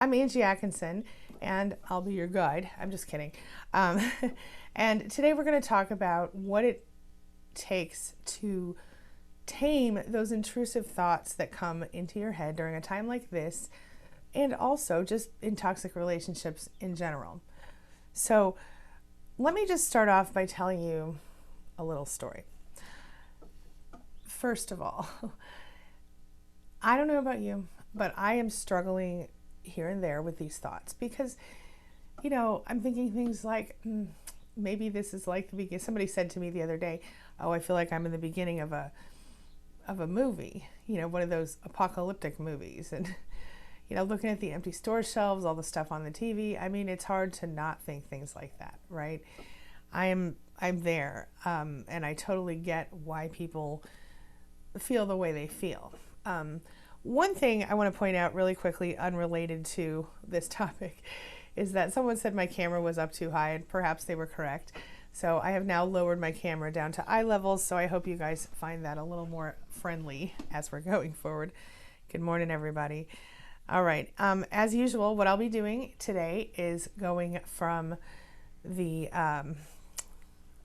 I'm Angie Atkinson, and I'll be your guide. I'm just kidding. Um, and today we're going to talk about what it takes to tame those intrusive thoughts that come into your head during a time like this, and also just in toxic relationships in general. So, let me just start off by telling you a little story. First of all, I don't know about you, but I am struggling here and there with these thoughts because, I'm thinking things like, maybe this is like the beginning. Somebody said to me the other day, "Oh, I feel like I'm in the beginning of a movie, one of those apocalyptic movies." And looking at the empty store shelves, all the stuff on the TV. I mean, it's hard to not think things like that, right? I'm there, and I totally get why people feel the way they feel. One thing I want to point out really quickly, unrelated to this topic, is that someone said my camera was up too high, and perhaps they were correct. So I have now lowered my camera down to eye levels, so I hope you guys find that a little more friendly as we're going forward. Good morning, everybody. All right, as usual, what I'll be doing today is going from the,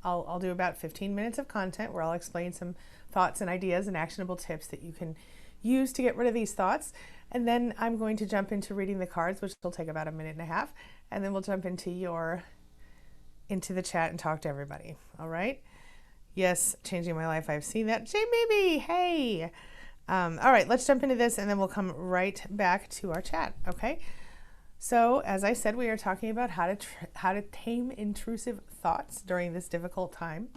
I'll do about 15 minutes of content where I'll explain some thoughts and ideas and actionable tips that you can use to get rid of these thoughts. And then I'm going to jump into reading the cards, which will take about a minute and a half. And then we'll jump into the chat and talk to everybody. All right. Yes, changing my life. I've seen that. Maybe. Hey. All right, let's jump into this and then we'll come right back to our chat. Okay. So as I said, we are talking about how to tame intrusive thoughts during this difficult time.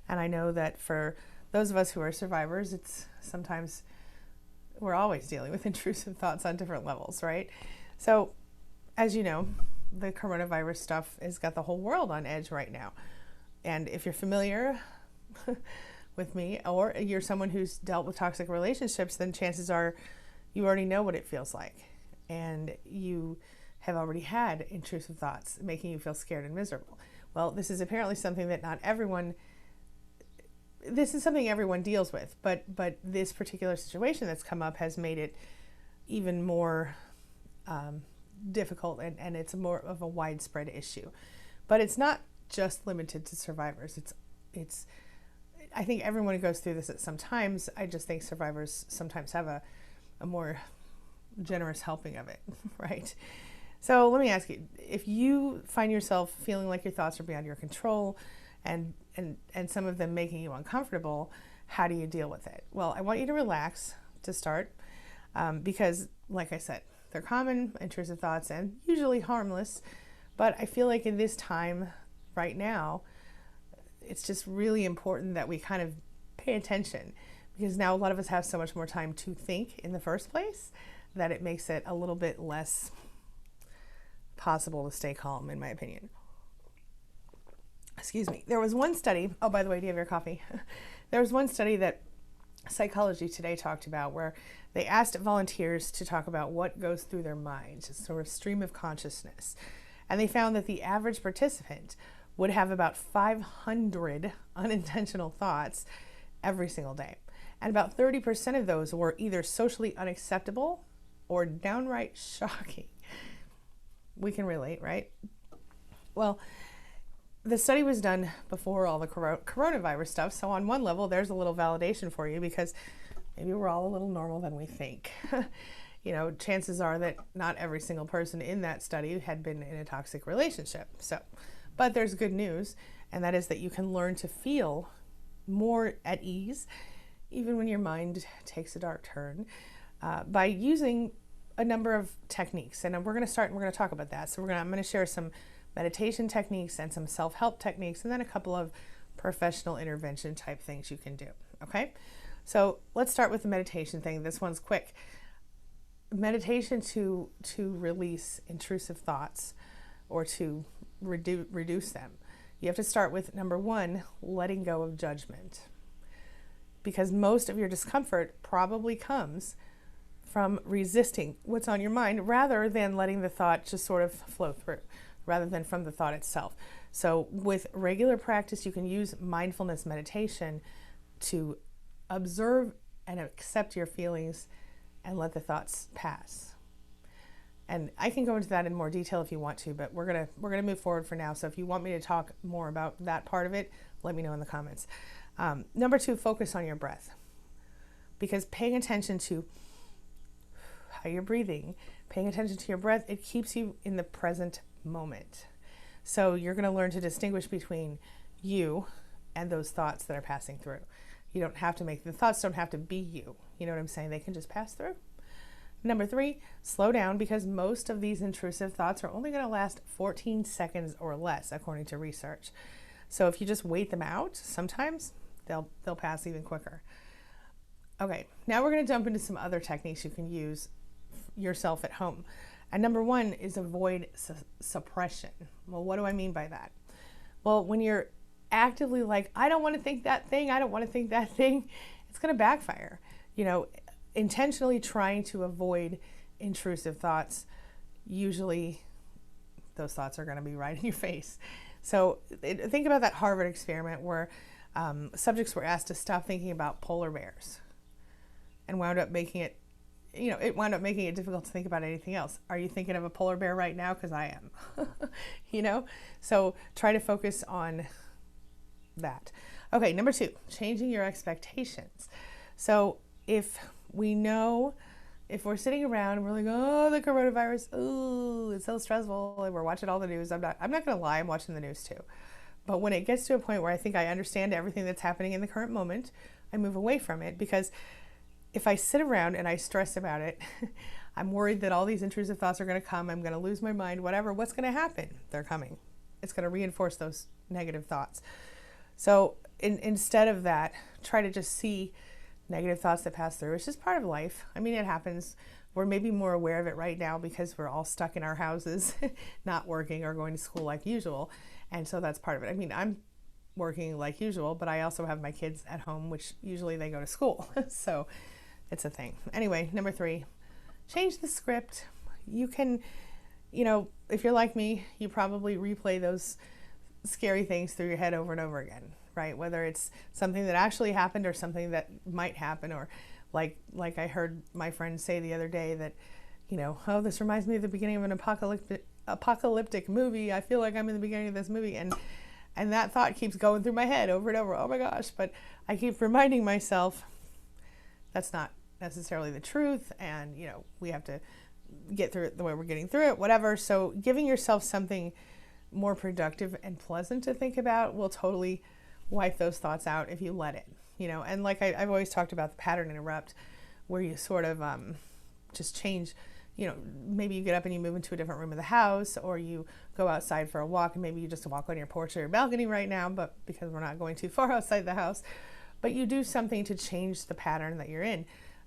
And I know that for those of us who are survivors, it's sometimes we're always dealing with intrusive thoughts on different levels, right? So, as you know, the coronavirus stuff has got the whole world on edge right now. And if you're familiar with me, or you're someone who's dealt with toxic relationships, then chances are you already know what it feels like. And you have already had intrusive thoughts making you feel scared and miserable. Well, this is apparently something that this is something everyone deals with, but this particular situation that's come up has made it even more difficult, and it's more of a widespread issue. But it's not just limited to survivors. It's I think everyone goes through this at some times. I just think survivors sometimes have a more generous helping of it, right? So let me ask you, if you find yourself feeling like your thoughts are beyond your control and some of them making you uncomfortable, how do you deal with it? Well, I want you to relax to start, because like I said, they're common, intrusive thoughts, and usually harmless. But I feel like in this time right now, it's just really important that we kind of pay attention, because now a lot of us have so much more time to think in the first place that it makes it a little bit less possible to stay calm, in my opinion. Excuse me. There was one study, oh, by the way, do you have your coffee? There was one study that Psychology Today talked about where they asked volunteers to talk about what goes through their minds, a sort of stream of consciousness. And they found that the average participant would have about 500 unintentional thoughts every single day. And about 30% of those were either socially unacceptable or downright shocking. We can relate, right? Well, the study was done before all the coronavirus stuff. So on one level, there's a little validation for you, because maybe we're all a little normal than we think. Chances are that not every single person in that study had been in a toxic relationship. But there's good news, and that is that you can learn to feel more at ease, even when your mind takes a dark turn, by using a number of techniques. And we're going to start and we're going to talk about that. So I'm going to share some meditation techniques and some self-help techniques, and then a couple of professional intervention type things you can do. Okay, so let's start with the meditation thing. This one's quick. Meditation to release intrusive thoughts or to reduce them. You have to start with, number one, letting go of judgment, because most of your discomfort probably comes from resisting what's on your mind rather than letting the thought just sort of flow through, rather than from the thought itself. So with regular practice, you can use mindfulness meditation to observe and accept your feelings and let the thoughts pass. And I can go into that in more detail if you want to, but we're gonna move forward for now. So if you want me to talk more about that part of it, let me know in the comments. Number 2, focus on your breath, because paying attention to how you're breathing, paying attention to your breath, it keeps you in the present moment. So you're going to learn to distinguish between you and those thoughts that are passing through. You don't have to the thoughts don't have to be you. You know what I'm saying? They can just pass through. Number 3, slow down, because most of these intrusive thoughts are only going to last 14 seconds or less, according to research. So if you just wait them out, sometimes they'll pass even quicker. Okay, now we're going to jump into some other techniques you can use yourself at home. And number 1 is avoid suppression. Well, what do I mean by that? Well, when you're actively like, I don't want to think that thing, I don't want to think that thing, it's going to backfire. You know, intentionally trying to avoid intrusive thoughts, usually those thoughts are going to be right in your face. So think about that Harvard experiment where subjects were asked to stop thinking about polar bears, and wound up making it difficult to think about anything else. Are you thinking of a polar bear right now? Because I am. So try to focus on that. Okay, number 2, changing your expectations. So if we're sitting around and we're like, oh, the coronavirus, oh, it's so stressful, and we're watching all the news, I'm not going to lie, I'm watching the news too. But when it gets to a point where I think I understand everything that's happening in the current moment, I move away from it, because if I sit around and I stress about it, I'm worried that all these intrusive thoughts are going to come, I'm going to lose my mind, whatever. What's going to happen? They're coming. It's going to reinforce those negative thoughts. So instead of that, try to just see negative thoughts that pass through. It's just part of life. I mean, it happens. We're maybe more aware of it right now because we're all stuck in our houses, not working or going to school like usual. And so that's part of it. I mean, I'm working like usual, but I also have my kids at home, which usually they go to school. So it's a thing. Anyway, number 3, change the script. You can, if you're like me, you probably replay those scary things through your head over and over again, right? Whether it's something that actually happened or something that might happen, or like I heard my friend say the other day that, oh, this reminds me of the beginning of an apocalyptic movie. I feel like I'm in the beginning of this movie, and that thought keeps going through my head over and over. Oh my gosh. But I keep reminding myself that's not necessarily the truth, and we have to get through it the way we're getting through it, whatever. So giving yourself something more productive and pleasant to think about will totally wipe those thoughts out if you let it, and like I've always talked about the pattern interrupt, where you sort of just change, maybe you get up and you move into a different room of the house, or you go outside for a walk, and maybe you just walk on your porch or your balcony right now, but because we're not going too far outside the house, but you do something to change the pattern that you're in.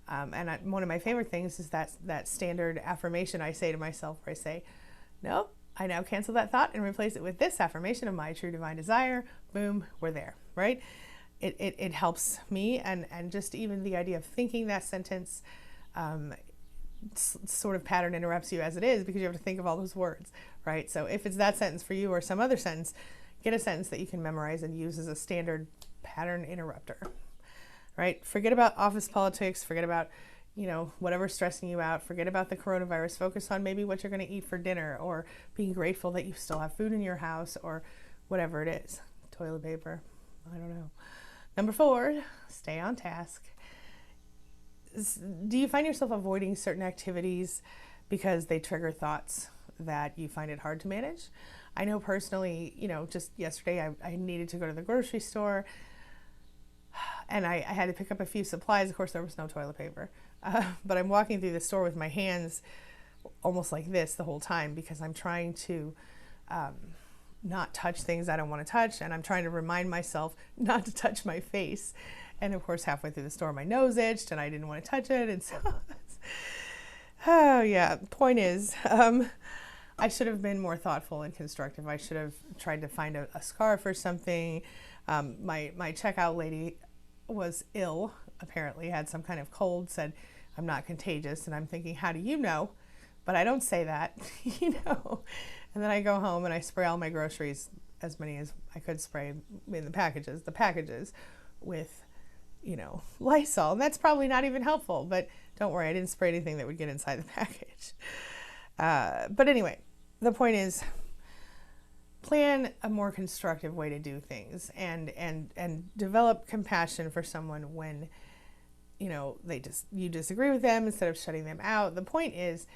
One of my favorite things is that standard affirmation I say to myself, where I say, nope, I now cancel that thought and replace it with this affirmation of my true divine desire. Boom, we're there, right? It helps me, and just even the idea of thinking that sentence sort of pattern interrupts you as it is, because you have to think of all those words, right? So if it's that sentence for you or some other sentence, get a sentence that you can memorize and use as a standard pattern interrupter, right? Forget about office politics, forget about whatever's stressing you out, forget about the coronavirus, focus on maybe what you're going to eat for dinner, or being grateful that you still have food in your house, or whatever it is. Toilet paper, I don't know. Number 4, stay on task. Do you find yourself avoiding certain activities because they trigger thoughts that you find it hard to manage? I know personally, just yesterday I needed to go to the grocery store, and I had to pick up a few supplies. Of course, there was no toilet paper. But I'm walking through the store with my hands almost like this the whole time, because I'm trying to not touch things I don't want to touch, and I'm trying to remind myself not to touch my face. And of course, halfway through the store, my nose itched, and I didn't want to touch it. And so, oh yeah, point is, I should have been more thoughtful and constructive. I should have tried to find a scarf or something. My checkout lady was ill, apparently had some kind of cold, said, I'm not contagious. And I'm thinking, how do you know? But I don't say that, And then I go home and I spray all my groceries, as many as I could spray in the packages with, Lysol. And that's probably not even helpful, but don't worry, I didn't spray anything that would get inside the package. But anyway, the point is, plan a more constructive way to do things, and develop compassion for someone when you disagree with them instead of shutting them out. The point is,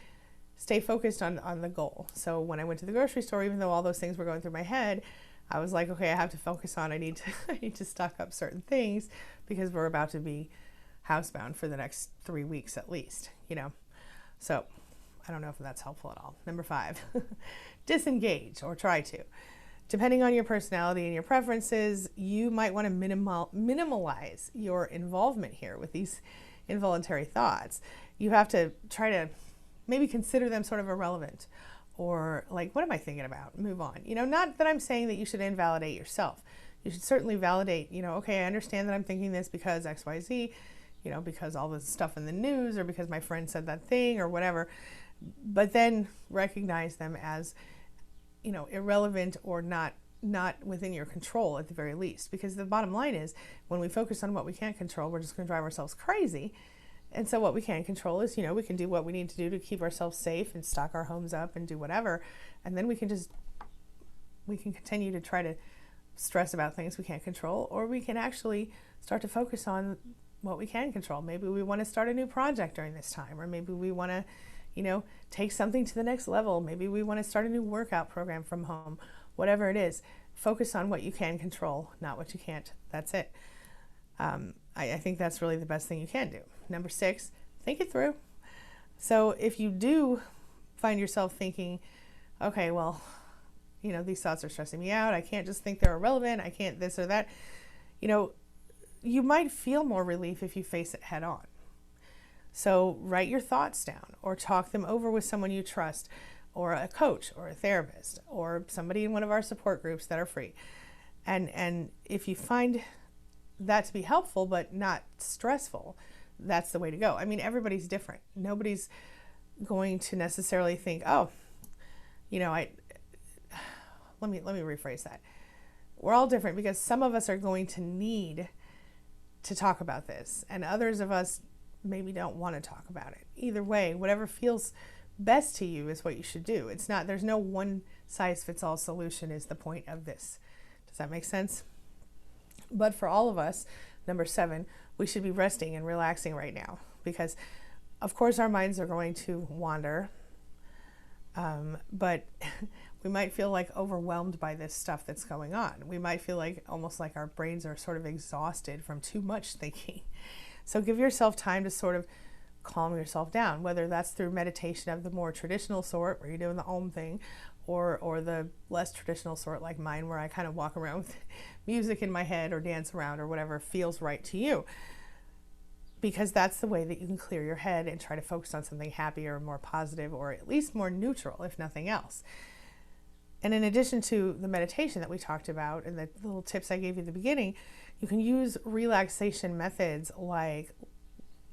stay focused on the goal. So when I went to the grocery store, even though all those things were going through my head, I was like, okay, I have to focus on, I need to stock up certain things because we're about to be housebound for the next 3 weeks at least, So I don't know if that's helpful at all. Number 5, disengage, or try to. Depending on your personality and your preferences, you might want to minimalize your involvement here with these involuntary thoughts. You have to try to maybe consider them sort of irrelevant, or like, what am I thinking about? Move on. Not that I'm saying that you should invalidate yourself. You should certainly validate, okay, I understand that I'm thinking this because X, Y, Z, because all this stuff in the news, or because my friend said that thing, or whatever. But then recognize them as, irrelevant, or not within your control at the very least. Because the bottom line is, when we focus on what we can't control, we're just going to drive ourselves crazy. And so what we can control is, we can do what we need to do to keep ourselves safe and stock our homes up and do whatever. And then we can continue to try to stress about things we can't control, or we can actually start to focus on what we can control. Maybe we want to start a new project during this time, or maybe we want to, take something to the next level. Maybe we want to start a new workout program from home. Whatever it is, focus on what you can control, not what you can't. That's it. I think that's really the best thing you can do. Number 6, think it through. So if you do find yourself thinking, okay, well, these thoughts are stressing me out, I can't just think they're irrelevant, I can't this or that, you might feel more relief if you face it head on. So write your thoughts down, or talk them over with someone you trust, or a coach, or a therapist, or somebody in one of our support groups that are free. And if you find that to be helpful but not stressful, that's the way to go. I mean, everybody's different. Nobody's going to necessarily think, let me rephrase that. We're all different, because some of us are going to need to talk about this, and others of us maybe don't want to talk about it. Either way, whatever feels best to you is what you should do. There's no one size fits all solution is the point of this. Does that make sense? But for all of us, number 7, we should be resting and relaxing right now, because of course our minds are going to wander, but we might feel like overwhelmed by this stuff that's going on. We might feel like almost like our brains are sort of exhausted from too much thinking. So give yourself time to sort of calm yourself down, whether that's through meditation of the more traditional sort, where you're doing the Om thing, or the less traditional sort like mine, where I kind of walk around with music in my head or dance around or whatever feels right to you. Because that's the way that you can clear your head and try to focus on something happier, more positive, or at least more neutral, if nothing else. And in addition to the meditation that we talked about and the little tips I gave you at the beginning, you can use relaxation methods like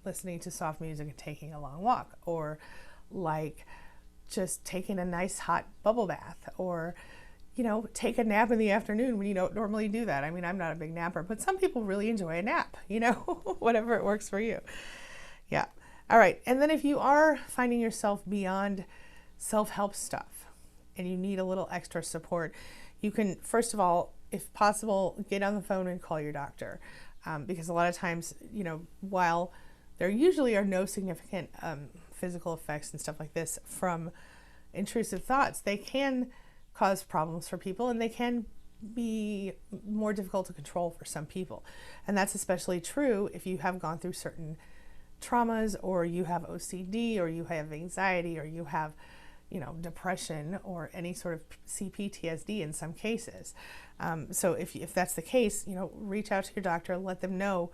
listening to soft music and taking a long walk, or like just taking a nice hot bubble bath, or take a nap in the afternoon when you don't normally do that. I mean, I'm not a big napper, but some people really enjoy a nap, whatever it works for you. Yeah. All right. And then if you are finding yourself beyond self-help stuff and you need a little extra support, you can, first of all, if possible, get on the phone and call your doctor. Because a lot of times, while there usually are no significant physical effects and stuff like this from intrusive thoughts, they can cause problems for people, and they can be more difficult to control for some people. And that's especially true if you have gone through certain traumas, or you have OCD, or you have anxiety, or you have depression, or any sort of CPTSD in some cases. So if that's the case, reach out to your doctor, let them know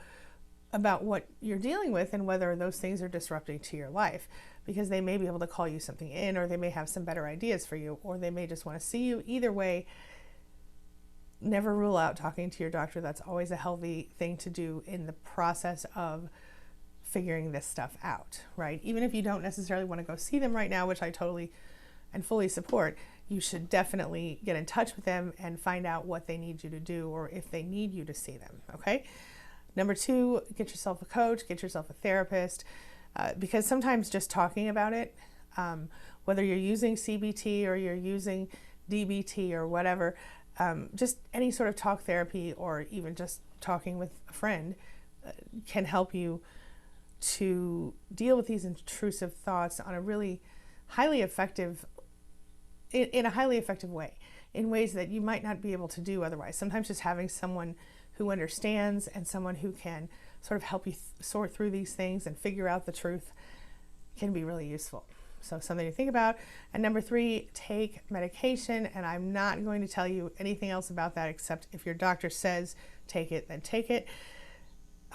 about what you're dealing with and whether those things are disrupting to your life, because they may be able to call you something in, or they may have some better ideas for you, or they may just want to see you. Either way, never rule out talking to your doctor. That's always a healthy thing to do in the process of figuring this stuff out, right? Even if you don't necessarily want to go see them right now, which I totally and fully support, you should definitely get in touch with them and find out what they need you to do, or if they need you to see them, okay? Number 2, get yourself a coach, get yourself a therapist, because sometimes just talking about it whether you're using CBT or you're using DBT or whatever, just any sort of talk therapy or even just talking with a friend can help you to deal with these intrusive thoughts on a really highly effective, in a highly effective way, in ways that you might not be able to do otherwise. Sometimes just having someone who understands and someone who can sort of help you sort through these things and figure out the truth can be really useful. So something to think about. And number 3, take medication. And I'm not going to tell you anything else about that except if your doctor says take it, then take it.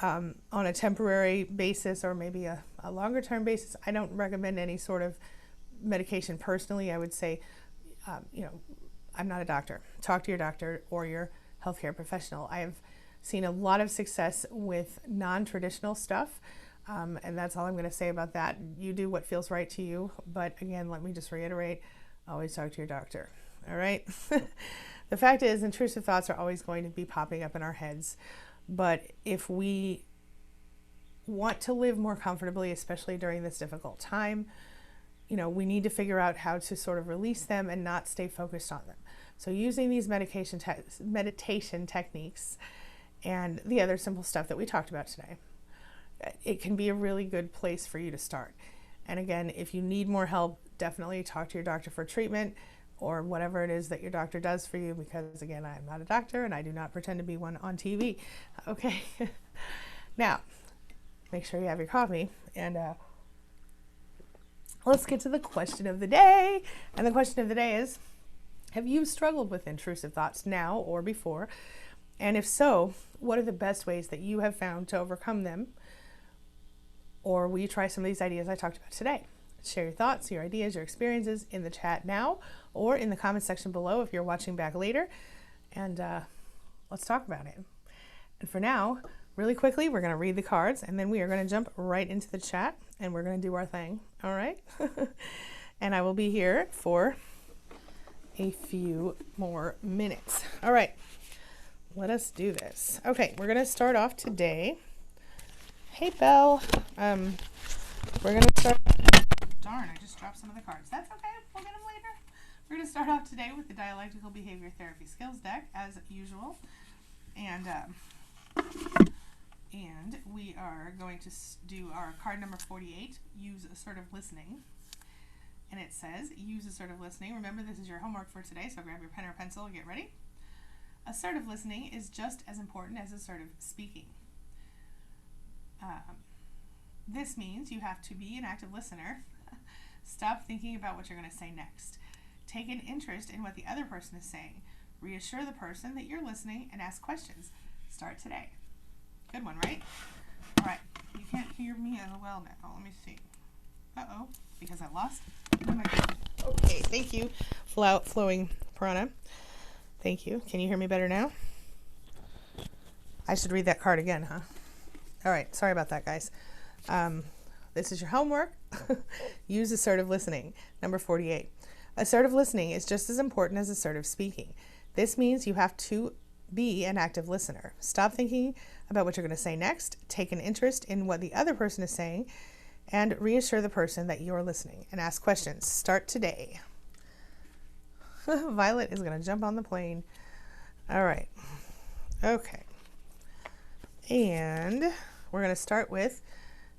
On a temporary basis or maybe a longer term basis, I don't recommend any sort of medication personally. I would say, I'm not a doctor. Talk to your doctor or your healthcare professional. I have seen a lot of success with non-traditional stuff, and that's all I'm going to say about that. You do what feels right to you, but again, let me just reiterate, always talk to your doctor. All right? The fact is, intrusive thoughts are always going to be popping up in our heads. But if we want to live more comfortably, especially during this difficult time, we need to figure out how to sort of release them and not stay focused on them. So using these meditation techniques and the other simple stuff that we talked about today, it can be a really good place for you to start. And again, if you need more help, definitely talk to your doctor for treatment or whatever it is that your doctor does for you, because again, I'm not a doctor and I do not pretend to be one on TV. Okay. Now, make sure you have your coffee and let's get to the question of the day. And the question of the day is, have you struggled with intrusive thoughts now or before? And if so, what are the best ways that you have found to overcome them? Or will you try some of these ideas I talked about today? Share your thoughts, your ideas, your experiences in the chat now or in the comment section below if you're watching back later. And let's talk about it. And for now, really quickly, we're going to read the cards and then we are going to jump right into the chat and we're going to do our thing. All right? And I will be here for a few more minutes. All right. Let us do this. Okay, we're going to start off today. Hey, Belle. We're going to start... Darn, I just dropped some of the cards. That's okay. We'll get them later. We're going to start off today with the Dialectical Behavior Therapy Skills deck, as usual. And we are going to do our card number 48, Use Assertive Listening. And it says, use assertive listening. Remember, this is your homework for today, so grab your pen or pencil and get ready. Assertive listening is just as important as assertive speaking. This means you have to be an active listener. Stop thinking about what you're going to say next. Take an interest in what the other person is saying. Reassure the person that you're listening and ask questions. Start today. Good one, right? All right. You can't hear me as well now. Let me see. Uh-oh. Because I lost. Oh my God. Okay. Thank you, Flowing Piranha. Thank you. Can you hear me better now? I should read that card again, huh? All right. Sorry about that, guys. This is your homework. Use assertive listening. Number 48. Assertive listening is just as important as assertive speaking. This means you have to be an active listener. Stop thinking about what you're going to say next. Take an interest in what the other person is saying and reassure the person that you're listening and ask questions. Start today. Violet is going to jump on the plane. All right. Okay. And we're going to start with,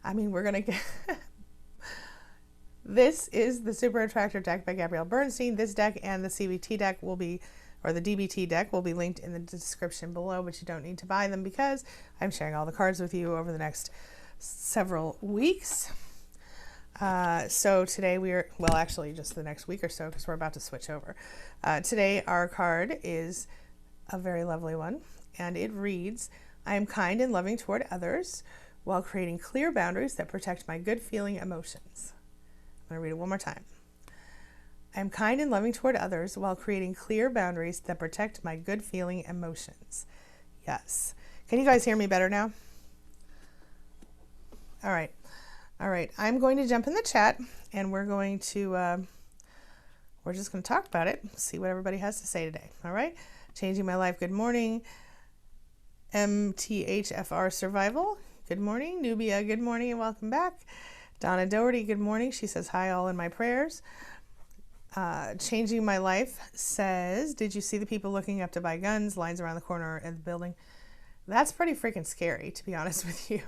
we're going to get... This is the Super Attractor deck by Gabrielle Bernstein. This deck and the CBT deck will be, or the DBT deck will be linked in the description below, but you don't need to buy them because I'm sharing all the cards with you over the next several weeks. So today actually just the next week or so because we're about to switch over. Today our card is a very lovely one and it reads, I am kind and loving toward others while creating clear boundaries that protect my good feeling emotions. I'm going to read it one more time. I am kind and loving toward others while creating clear boundaries that protect my good feeling emotions. Yes. Can you guys hear me better now? All right. All right. I'm going to jump in the chat and we're just going to talk about it, see what everybody has to say today. All right. Changing my life. Good morning. MTHFR Survival. Good morning. Nubia. Good morning and welcome back. Donna Doherty. Good morning. She says, hi all in my prayers. Changing My Life says, did you see the people looking up to buy guns, lines around the corner of the building? That's pretty freaking scary, to be honest with you.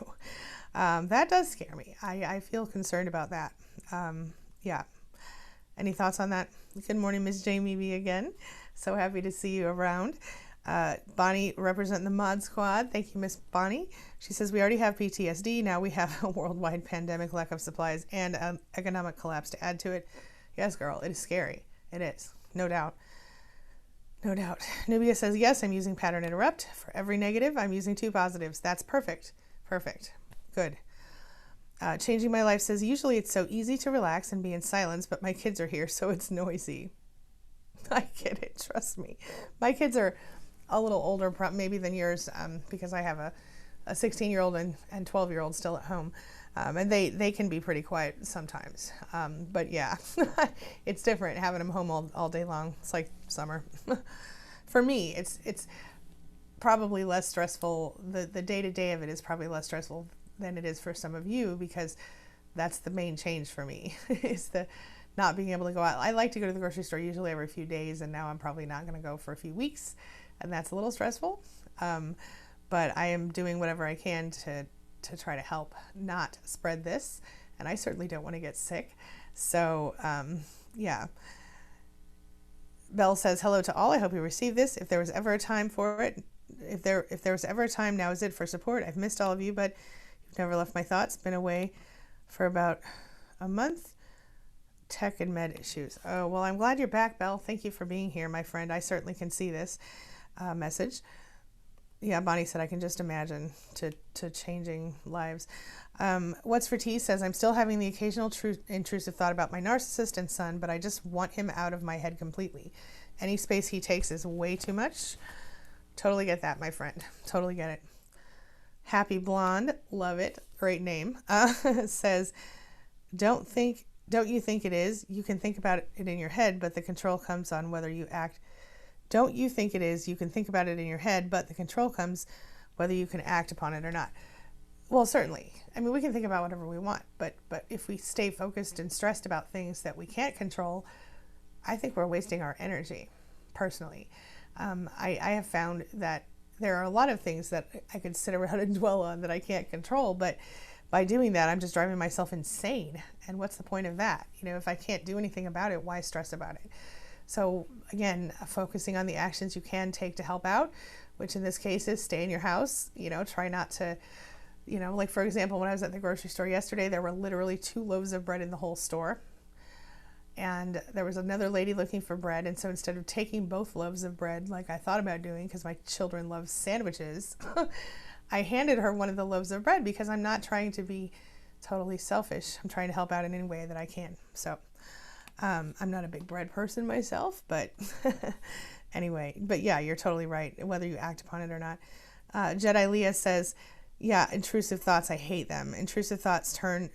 That does scare me. I feel concerned about that. Yeah. Any thoughts on that? Good morning, Miss Jamie B again. So happy to see you around. Bonnie representing the Mod Squad. Thank you, Miss Bonnie. She says, we already have PTSD. Now we have a worldwide pandemic, lack of supplies, and an economic collapse to add to it. Yes, girl, it is scary. It is. No doubt. No doubt. Nubia says, yes, I'm using pattern interrupt. For every negative, I'm using 2 positives. That's perfect. Perfect. Good. Changing My Life says, usually it's so easy to relax and be in silence, but my kids are here, so it's noisy. I get it. Trust me. My kids are a little older maybe than yours, because I have a 16-year-old and 12-year-old still at home. And they can be pretty quiet sometimes. But yeah, it's different having them home all day long. It's like summer. For me, it's probably less stressful. The day-to-day of it is probably less stressful than it is for some of you, because that's the main change for me is the not being able to go out. I like to go to the grocery store usually every few days, and now I'm probably not going to go for a few weeks, and that's a little stressful. But I am doing whatever I can to try to help not spread this, and I certainly don't want to get sick. So yeah. Belle says, hello to all. I hope you received this. If there was ever a time for it, if there was ever a time, now is it for support. I've missed all of you, but you've never left my thoughts. Been away for about a month. Tech and med issues. Oh, well, I'm glad you're back, Belle. Thank you for being here, my friend. I certainly can see this message. Yeah, Bonnie said, I can just imagine to changing lives. What's for Tea says, I'm still having the occasional intrusive thought about my narcissist and son, but I just want him out of my head completely. Any space he takes is way too much. Totally get that, my friend. Totally get it. Happy Blonde, love it. Great name. Says, don't you think it is? You can think about it in your head, but the control comes on whether you act. Don't you think it is? You can think about it in your head, but the control comes whether you can act upon it or not. Well, certainly. I mean, we can think about whatever we want, but if we stay focused and stressed about things that we can't control, I think we're wasting our energy, personally. I have found that there are a lot of things that I could sit around and dwell on that I can't control, but by doing that, I'm just driving myself insane. And what's the point of that? You know, if I can't do anything about it, why stress about it? So again, focusing on the actions you can take to help out, which in this case is stay in your house, try not to, like for example, when I was at the grocery store yesterday, there were literally 2 loaves of bread in the whole store. And there was another lady looking for bread. And so instead of taking both loaves of bread, like I thought about doing, because my children love sandwiches, I handed her one of the loaves of bread because I'm not trying to be totally selfish. I'm trying to help out in any way that I can. So I'm not a big bread person myself, but anyway, but yeah, you're totally right, whether you act upon it or not. Jedi Leah says, yeah, intrusive thoughts, I hate them. Intrusive thoughts turn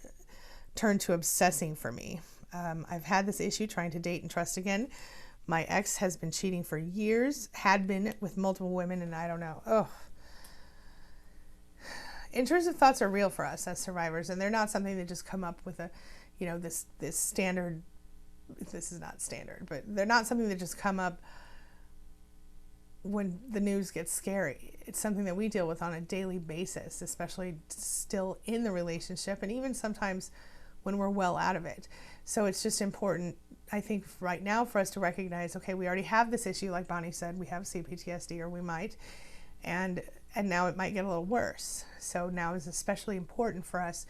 to obsessing for me. I've had this issue trying to date and trust again. My ex has been cheating for years, had been with multiple women, and I don't know. Oh, intrusive thoughts are real for us as survivors, and they're not something that just come up with a, this standard. This is not standard, but they're not something that just come up when the news gets scary. It's something that we deal with on a daily basis, especially still in the relationship, and even sometimes when we're well out of it. So it's just important, I think, right now for us to recognize, okay, we already have this issue, like Bonnie said, we have CPTSD, or we might, and now it might get a little worse. So now is especially important for us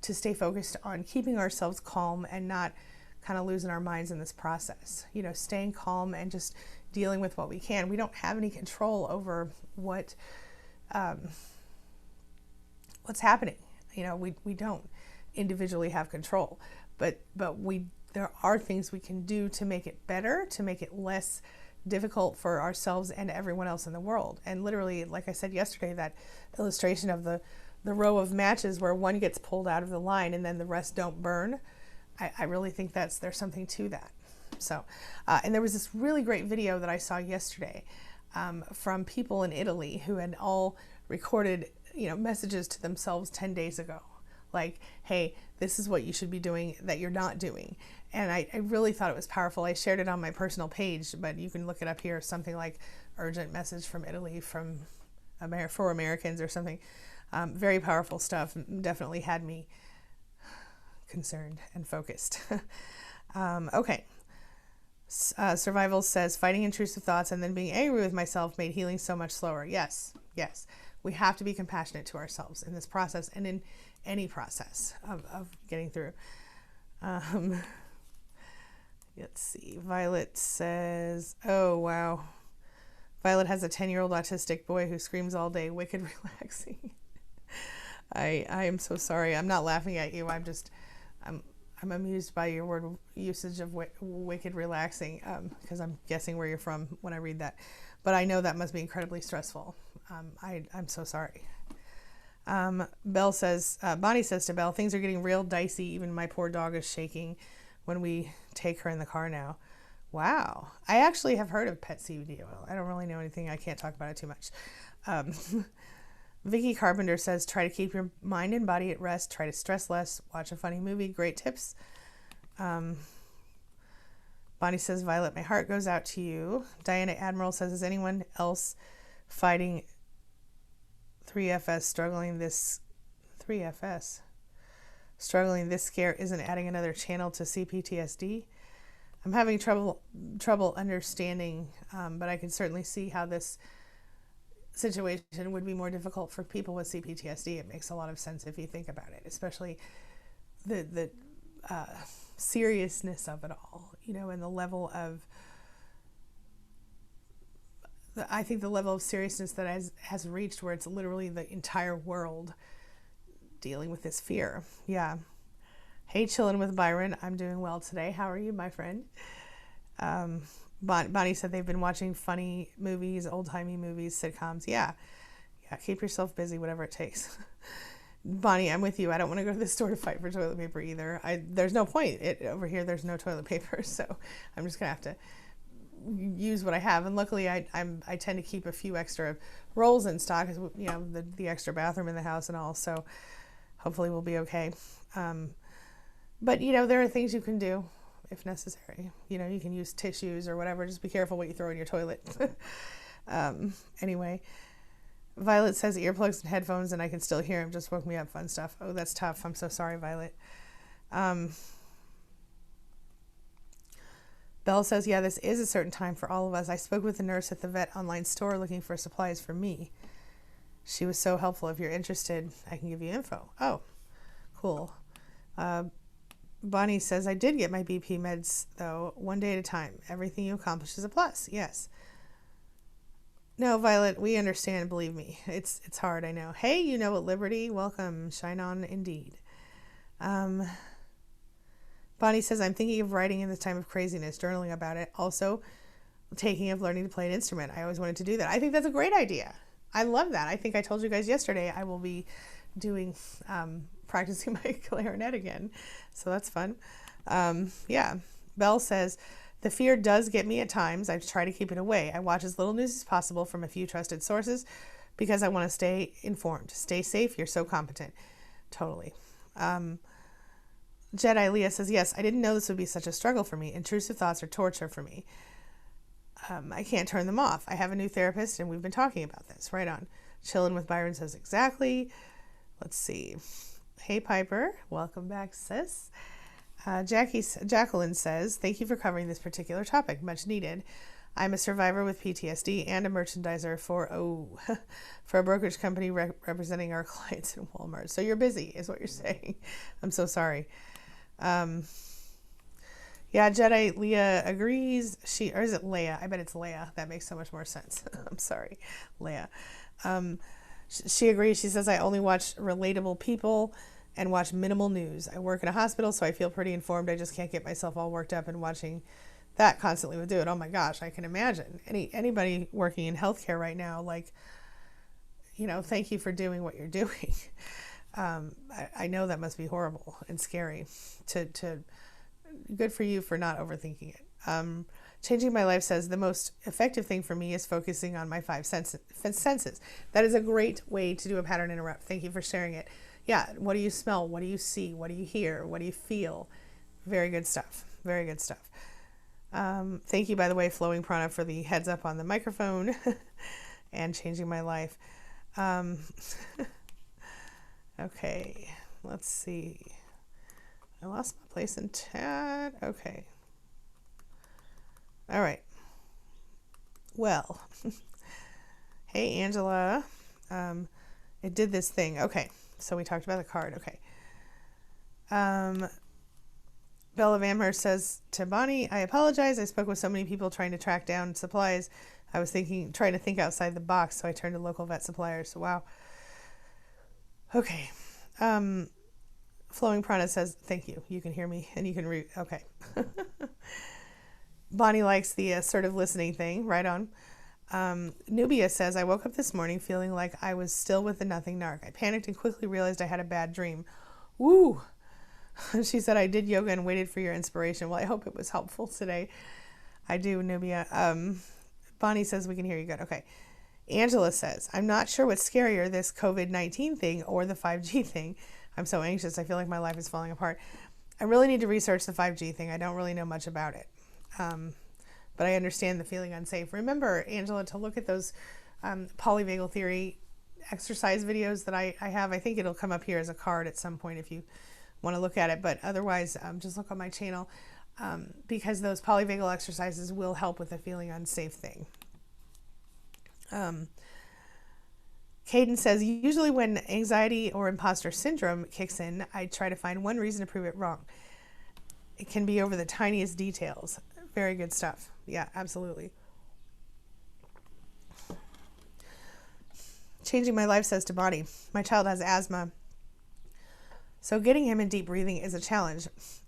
to stay focused on keeping ourselves calm and not kind of losing our minds in this process. Staying calm and just dealing with what we can. We don't have any control over what's happening. We don't individually have control, but there are things we can do to make it better, to make it less difficult for ourselves and everyone else in the world. And literally, like I said yesterday, that illustration of the row of matches where one gets pulled out of the line and then the rest don't burn, I really think there's something to that. So, and there was this really great video that I saw yesterday from people in Italy who had all recorded, messages to themselves 10 days ago. like, hey, this is what you should be doing that you're not doing. And I really thought it was powerful. I shared it on my personal page, but you can look it up here, something like urgent message from Italy for Americans or something. Very powerful stuff. Definitely had me concerned and focused. Okay. Survival says, fighting intrusive thoughts and then being angry with myself made healing so much slower. Yes. We have to be compassionate to ourselves in this process and in any process of getting through. Let's see. Violet says, oh, wow. Violet has a 10-year-old autistic boy who screams all day. Wicked relaxing. I am so sorry. I'm not laughing at you. I'm amused by your word usage of wicked relaxing, because I'm guessing where you're from when I read that. But I know that must be incredibly stressful. I'm so sorry. Belle says, Bonnie says to Belle, things are getting real dicey. Even my poor dog is shaking when we take her in the car now. Wow. I actually have heard of pet CBD oil. I don't really know anything. I can't talk about it too much. Vicky Carpenter says, try to keep your mind and body at rest. Try to stress less. Watch a funny movie. Great tips. Bonnie says, Violet, my heart goes out to you. Diana Admiral says, is anyone else fighting 3FS struggling this scare isn't adding another channel to CPTSD? I'm having trouble understanding, but I can certainly see how this situation would be more difficult for people with CPTSD. It makes a lot of sense if you think about it, especially the seriousness of it all, and the level of I think the level of seriousness that has reached where it's literally the entire world dealing with this fear. Yeah. Hey, chillin' with Byron. I'm doing well today. How are you, my friend? Bonnie said they've been watching funny movies, old-timey movies, sitcoms. Yeah, keep yourself busy, whatever it takes. Bonnie, I'm with you. I don't want to go to the store to fight for toilet paper either. There's no point. Over here, there's no toilet paper, so I'm just going to have to use what I have. And luckily, I tend to keep a few extra rolls in stock, the extra bathroom in the house and all, so hopefully we'll be okay. But, there are things you can do if necessary. You can use tissues or whatever. Just be careful what you throw in your toilet. Anyway, Violet says earplugs and headphones and I can still hear him. Just woke me up. Fun stuff. Oh, that's tough. I'm so sorry, Violet. Belle says, yeah, this is a certain time for all of us. I spoke with the nurse at the vet online store looking for supplies for me. She was so helpful. If you're interested, I can give you info. Oh, cool. Bonnie says, I did get my BP meds, though, one day at a time. Everything you accomplish is a plus. Yes. No, Violet, we understand, believe me. It's hard, I know. Hey, at Liberty. Welcome. Shine on indeed. Bonnie says, I'm thinking of writing in this time of craziness, journaling about it. Also, taking of learning to play an instrument. I always wanted to do that. I think that's a great idea. I love that. I think I told you guys yesterday I will be doing practicing my clarinet again, so that's fun. Yeah. Belle says, the fear does get me at times. I try to keep it away. I watch as little news as possible from a few trusted sources because I want to stay informed. Stay safe. You're so competent. Totally. Jedi Leah says, yes, I didn't know this would be such a struggle for me. Intrusive thoughts are torture for me. I can't turn them off. I have a new therapist and we've been talking about this. Right on. Chillin' with Byron says, exactly. Let's see. Hey, Piper. Welcome back, sis. Jacqueline says, thank you for covering this particular topic. Much needed. I'm a survivor with PTSD and a merchandiser for a brokerage company representing our clients in Walmart. So you're busy, is what you're saying. I'm so sorry. Yeah, Jedi Leah agrees. Or is it Leia? I bet it's Leia. That makes so much more sense. I'm sorry, Leia. She agrees. She says, I only watch relatable people and watch minimal news. I work in a hospital, so I feel pretty informed. I just can't get myself all worked up and watching that constantly would do it. Oh my gosh, I can imagine. Anybody working in healthcare right now, thank you for doing what you're doing. I know that must be horrible and scary. Good for you for not overthinking it. Changing My Life says, the most effective thing for me is focusing on my five senses. That is a great way to do a pattern interrupt. Thank you for sharing it. Yeah, what do you smell? What do you see? What do you hear? What do you feel? Very good stuff. Very good stuff. Thank you, by the way, Flowing Prana, for the heads up on the microphone and changing my life. Okay, let's see. I lost my place in chat. Okay. All right. Well, hey, Angela. It did this thing. Okay, so we talked about the card. Okay. Bella Van Amherst says to Bonnie, I apologize. I spoke with so many people trying to track down supplies. I was trying to think outside the box, so I turned to local vet suppliers. So, wow. Okay. Flowing Prana says, thank you. You can hear me and you can read. Okay. Bonnie likes the assertive listening thing. Right on. Nubia says, I woke up this morning feeling like I was still with the nothing narc. I panicked and quickly realized I had a bad dream. Woo! She said, I did yoga and waited for your inspiration. Well, I hope it was helpful today. I do, Nubia. Bonnie says we can hear you good. Okay. Angela says, I'm not sure what's scarier, this COVID-19 thing or the 5G thing. I'm so anxious. I feel like my life is falling apart. I really need to research the 5G thing. I don't really know much about it. But I understand the feeling unsafe. Remember, Angela, to look at those polyvagal theory exercise videos that I have. I think it'll come up here as a card at some point if you want to look at it. But otherwise, just look on my channel because those polyvagal exercises will help with the feeling unsafe thing. Caden says, usually when anxiety or imposter syndrome kicks in, I try to find one reason to prove it wrong. It can be over the tiniest details. Very good stuff. Yeah, absolutely. Changing My Life says to Bonnie, my child has asthma, so getting him in deep breathing is a challenge,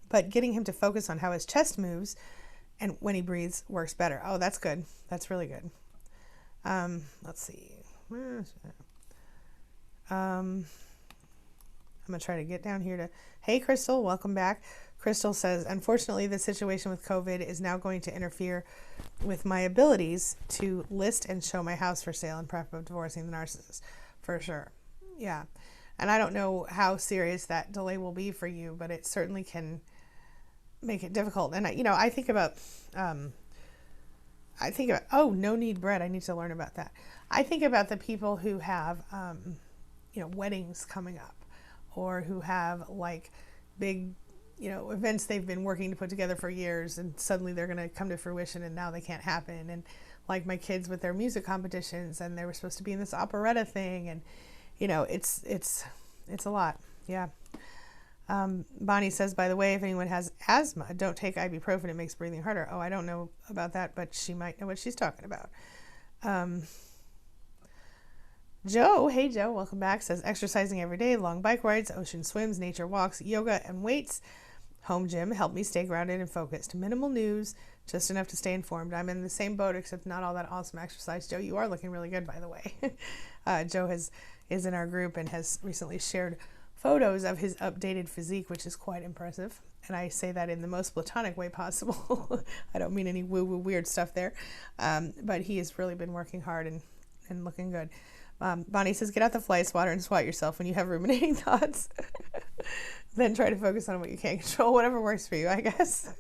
but getting him to focus on how his chest moves and when he breathes works better. Oh, that's good. That's really good. Let's see. I'm going to try to get down here to, hey, Crystal, welcome back. Crystal says, unfortunately, the situation with COVID is now going to interfere with my abilities to list and show my house for sale in prep of divorcing the narcissist. For sure. Yeah. And I don't know how serious that delay will be for you, but it certainly can make it difficult. And, I think about, oh, no knead bread. I need to learn about that. I think about the people who have, weddings coming up or who have like big, events they've been working to put together for years and suddenly they're going to come to fruition and now they can't happen. And like my kids with their music competitions and they were supposed to be in this operetta thing and, it's a lot. Yeah. Bonnie says, by the way, if anyone has asthma, don't take ibuprofen. It makes breathing harder. Oh, I don't know about that, but she might know what she's talking about. Joe, hey Joe, welcome back, says exercising every day, long bike rides, ocean swims, nature walks, yoga and weights, home gym help me stay grounded and focused. Minimal news, just enough to stay informed. I'm in the same boat, except not all that awesome exercise. Joe, you are looking really good, by the way. Joe is in our group and has recently shared photos of his updated physique, which is quite impressive. And I say that in the most platonic way possible. I don't mean any woo-woo weird stuff there. But he has really been working hard and looking good. Bonnie says, get out the fly swatter and swat yourself when you have ruminating thoughts. Then try to focus on what you can't control, whatever works for you, I guess.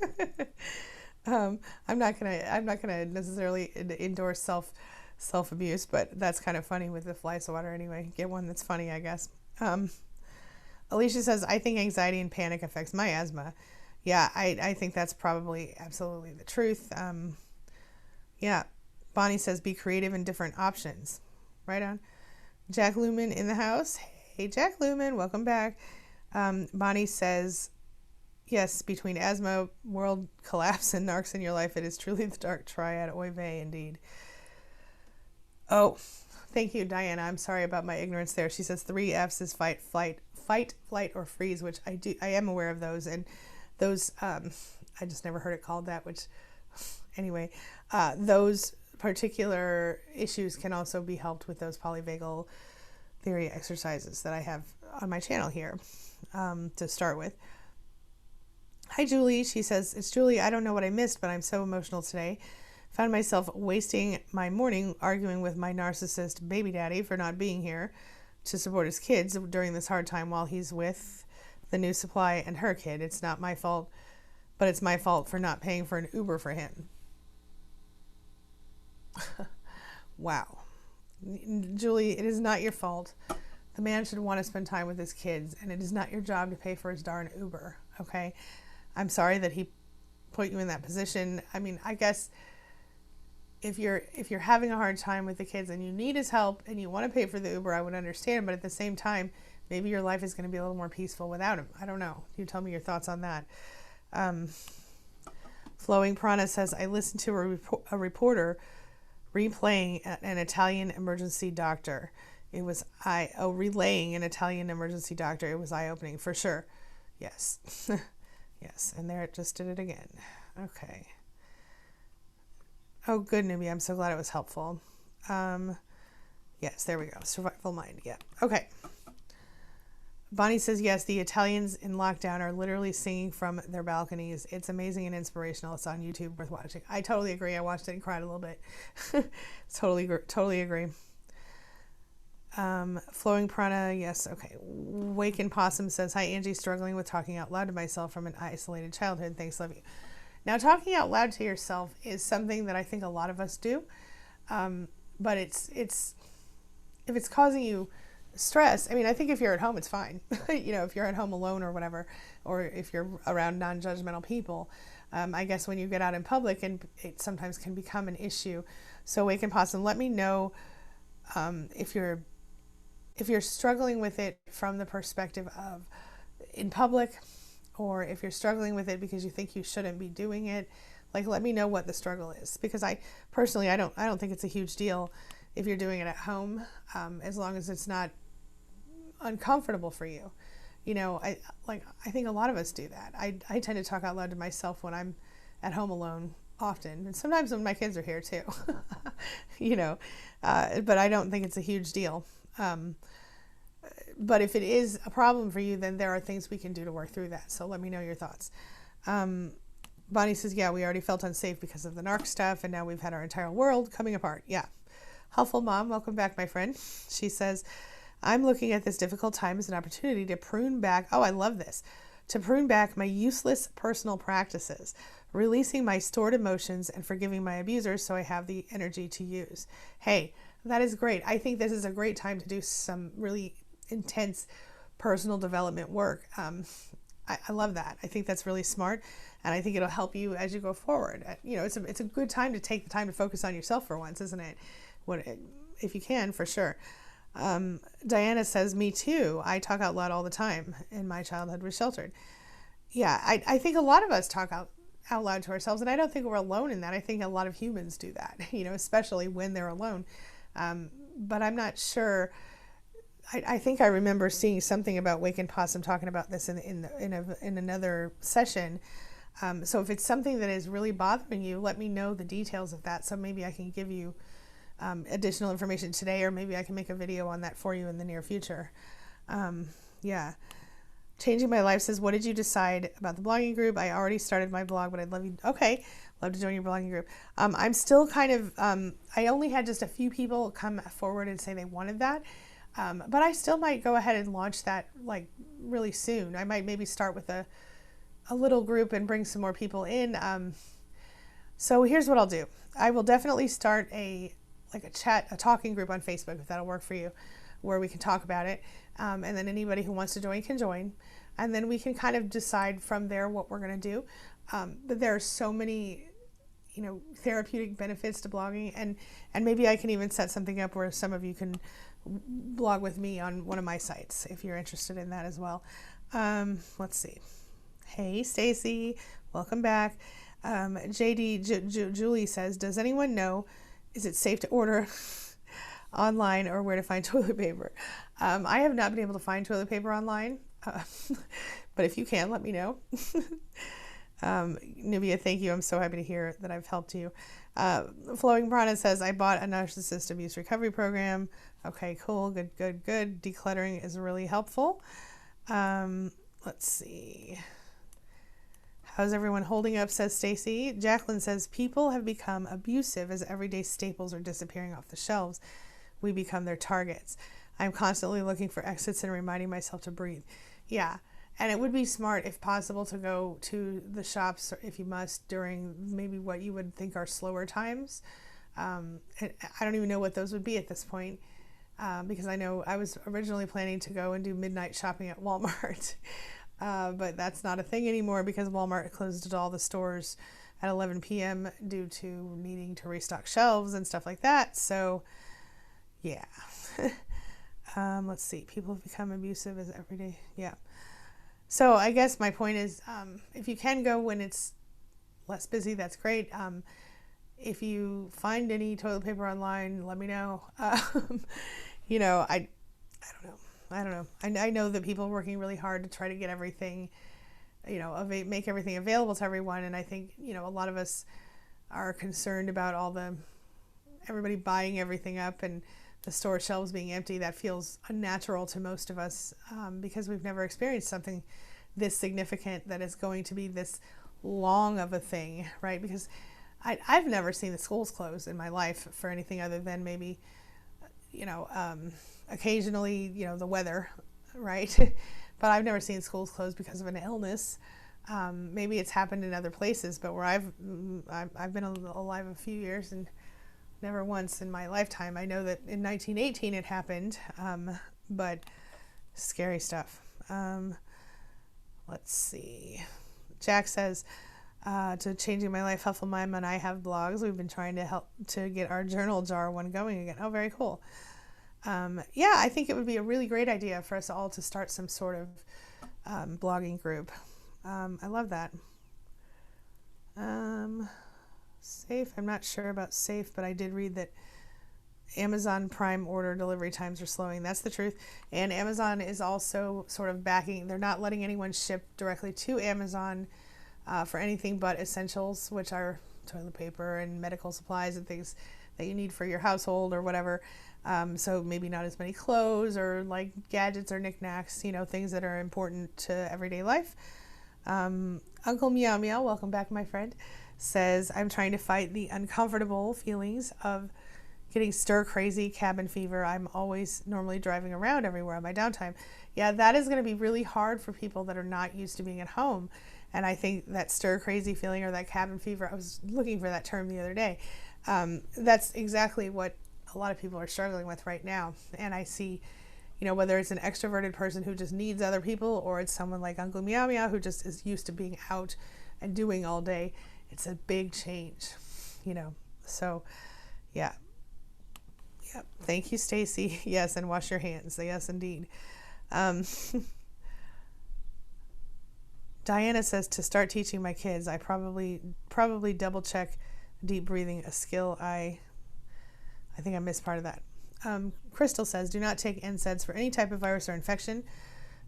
I'm not gonna necessarily endorse self-abuse, but that's kind of funny with the fly swatter anyway. Get one that's funny, I guess. Alicia says, I think anxiety and panic affects my asthma. Yeah, I think that's probably absolutely the truth. Yeah. Bonnie says, be creative in different options. Right on. Jack Lumen in the house. Hey, Jack Lumen, welcome back. Bonnie says, yes, between asthma, world collapse, and narcs in your life, it is truly the dark triad. Oy vey, indeed. Oh, thank you, Diana. I'm sorry about my ignorance there. She says 3 F's is fight, flight, or freeze, which I am aware of those. And those, I just never heard it called that, which, anyway, those particular issues can also be helped with those polyvagal theory exercises that I have on my channel here to start with. Hi, Julie. She says, it's Julie. I don't know what I missed, but I'm so emotional today. Found myself wasting my morning arguing with my narcissist baby daddy for not being here. to support his kids during this hard time while he's with the new supply and her kid. It's not my fault, but it's my fault for not paying for an Uber for him. Wow. Julie, it is not your fault. The man should want to spend time with his kids, and it is not your job to pay for his darn Uber, okay? I'm sorry that he put you in that position. I mean, I guess if you're having a hard time with the kids and you need his help and you want to pay for the Uber, I would understand, but at the same time, maybe your life is going to be a little more peaceful without him. I don't know. You tell me your thoughts on that. Flowing Prana says, I listened to a reporter replaying an Italian emergency doctor. It was relaying an Italian emergency doctor. It was eye-opening for sure. Yes. Yes. And there it just did it again. Okay. Oh, good, Newbie. I'm so glad it was helpful. Yes, there we go. Survival mind. Yeah. Okay. Bonnie says, yes, the Italians in lockdown are literally singing from their balconies. It's amazing and inspirational. It's on YouTube, worth watching. I totally agree. I watched it and cried a little bit. Totally agree. Flowing Prana, yes, okay. Waken Possum says, hi, Angie, struggling with talking out loud to myself from an isolated childhood. Thanks, love you. Now, talking out loud to yourself is something that I think a lot of us do. But it's if it's causing you stress, I mean, I think if you're at home, it's fine. If you're at home alone or whatever, or if you're around non-judgmental people, I guess when you get out in public, and it sometimes can become an issue. So Wake and Possum, let me know if you're struggling with it from the perspective of in public, or if you're struggling with it because you think you shouldn't be doing it. Like, let me know what the struggle is, because I personally, I don't think it's a huge deal if you're doing it at home, as long as it's not uncomfortable for you. I think a lot of us do that. I tend to talk out loud to myself when I'm at home alone often, and sometimes when my kids are here too. But I don't think it's a huge deal. But if it is a problem for you, then there are things we can do to work through that. So let me know your thoughts. Bonnie says, yeah, we already felt unsafe because of the narc stuff, and now we've had our entire world coming apart. Yeah. Helpful Mom, welcome back, my friend. She says, I'm looking at this difficult time as an opportunity to prune back, oh, I love this, to prune back my useless personal practices, releasing my stored emotions and forgiving my abusers so I have the energy to use. Hey, that is great. I think this is a great time to do some really intense personal development work. I love that. I think that's really smart, and I think it'll help you as you go forward. It's a good time to take the time to focus on yourself for once, isn't it? If you can, for sure. Diana says, me too. I talk out loud all the time, and my childhood was sheltered. Yeah, I think a lot of us talk out loud to ourselves, and I don't think we're alone in that. I think a lot of humans do that, especially when they're alone. But I'm not sure. I think I remember seeing something about Wake and Possum talking about this in another session. So if it's something that is really bothering you, let me know the details of that. So maybe I can give you additional information today, or maybe I can make a video on that for you in the near future. Yeah. Changing My Life says, what did you decide about the blogging group? I already started my blog, but I'd love you. Okay. Love to join your blogging group. I'm still kind of, I only had just a few people come forward and say they wanted that. But I still might go ahead and launch that like really soon. I might maybe start with a little group and bring some more people in. So here's what I'll do. I will definitely start a talking group on Facebook, if that'll work for you, where we can talk about it. And then anybody who wants to join can join. And then we can kind of decide from there what we're going to do. But there are so many, therapeutic benefits to blogging. And maybe I can even set something up where some of you can blog with me on one of my sites if you're interested in that as well. Let's see. Hey, Stacy, welcome back. Julie says, does anyone know, is it safe to order online or where to find toilet paper? I have not been able to find toilet paper online, but if you can, let me know. Nubia, thank you. I'm so happy to hear that I've helped you. Flowing Prana says, I bought a narcissist abuse recovery program. Okay, cool. Good. Decluttering is really helpful. Let's see. How's everyone holding up, says Stacy. Jacqueline says, people have become abusive as everyday staples are disappearing off the shelves. We become their targets. I'm constantly looking for exits and reminding myself to breathe. Yeah. And it would be smart, if possible, to go to the shops, if you must, during maybe what you would think are slower times. I don't even know what those would be at this point, because I know I was originally planning to go and do midnight shopping at Walmart. But that's not a thing anymore because Walmart closed all the stores at 11 p.m. due to needing to restock shelves and stuff like that. So, yeah. Let's see. People have become abusive as every day. Yeah. So I guess my point is, if you can go when it's less busy, that's great. If you find any toilet paper online, let me know. You know, I don't know. I know that people are working really hard to try to get everything, you know, make everything available to everyone. And I think, you know, a lot of us are concerned about everybody buying everything up and the store shelves being empty. That feels unnatural to most of us, because we've never experienced something this significant that is going to be this long of a thing, right? Because I've never seen the schools close in my life for anything other than maybe, you know, occasionally, you know, the weather, right? But I've never seen schools closed because of an illness. Maybe it's happened in other places, but where I've been alive a few years and never once in my lifetime. I know that in 1918 it happened, but scary stuff. Let's see. Jack says, to Changing My Life, Helpful Mom and I have blogs. We've been trying to help to get our journal jar one going again. Oh, very cool. Yeah, I think it would be a really great idea for us all to start some sort of blogging group. I love that. Safe. I'm not sure about safe, but I did read that Amazon Prime order delivery times are slowing. That's the truth. And Amazon is also sort of backing. They're not letting anyone ship directly to Amazon for anything but essentials, which are toilet paper and medical supplies and things that you need for your household or whatever. So maybe not as many clothes or like gadgets or knickknacks, you know, things that are important to everyday life. Uncle Meow Meow, welcome back, my friend, says, I'm trying to fight the uncomfortable feelings of getting stir crazy cabin fever. I'm always normally driving around everywhere on my downtime. Yeah, that is going to be really hard for people that are not used to being at home. And I think that stir crazy feeling or that cabin fever, I was looking for that term the other day. That's exactly what a lot of people are struggling with right now. And I see, you know, whether it's an extroverted person who just needs other people or it's someone like Uncle Meow Meow who just is used to being out and doing all day, it's a big change, you know. So, yeah. Yep. Thank you, Stacy. Yes, and wash your hands. Yes, indeed. Diana says, to start teaching my kids, I probably double check deep breathing, a skill I think I missed part of that. Crystal says, do not take NSAIDs for any type of virus or infection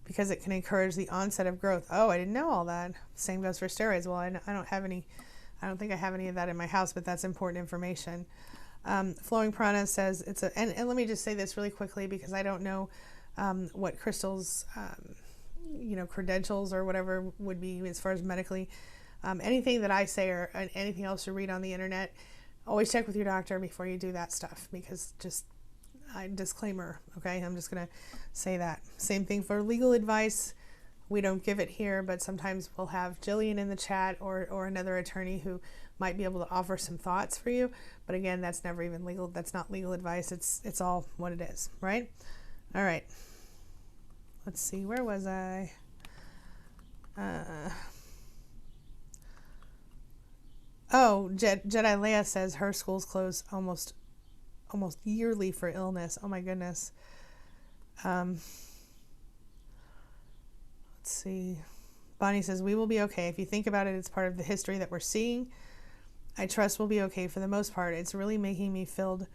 because it can encourage the onset of growth. Oh, I didn't know all that. Same goes for steroids. Well, I don't think I have any of that in my house, but that's important information. Flowing Prana says and let me just say this really quickly because I don't know what Crystal's credentials or whatever would be as far as medically. Anything that I say or anything else you read on the internet, always check with your doctor before you do that stuff, because disclaimer, okay? I'm just gonna say that. Same thing for legal advice. We don't give it here, but sometimes we'll have Jillian in the chat or another attorney who might be able to offer some thoughts for you. But again, that's never even legal. That's not legal advice. It's all what it is, right? All right. Let's see. Where was I? Jedi Leia says her school's closed almost yearly for illness. Oh my goodness. Let's see. Bonnie says, we will be okay. If you think about it, it's part of the history that we're seeing. I trust we'll be okay for the most part. It's really making me filled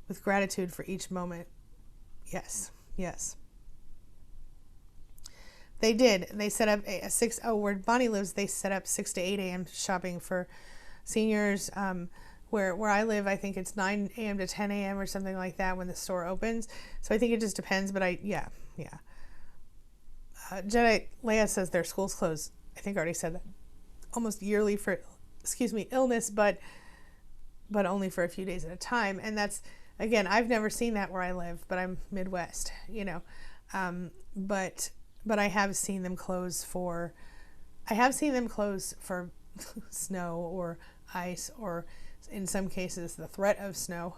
with gratitude for each moment. Yes. They did. They set up where Bonnie lives, they set up 6 to 8 a.m. shopping for seniors. Where I live, I think it's 9 a.m. to 10 a.m. or something like that when the store opens. So I think it just depends, but yeah. Jedi Leia says their school's closed. I think I already said that. Almost yearly for, illness, but only for a few days at a time. And that's, again, I've never seen that where I live, but I'm Midwest, you know. But I have seen them close for snow or ice, or in some cases the threat of snow.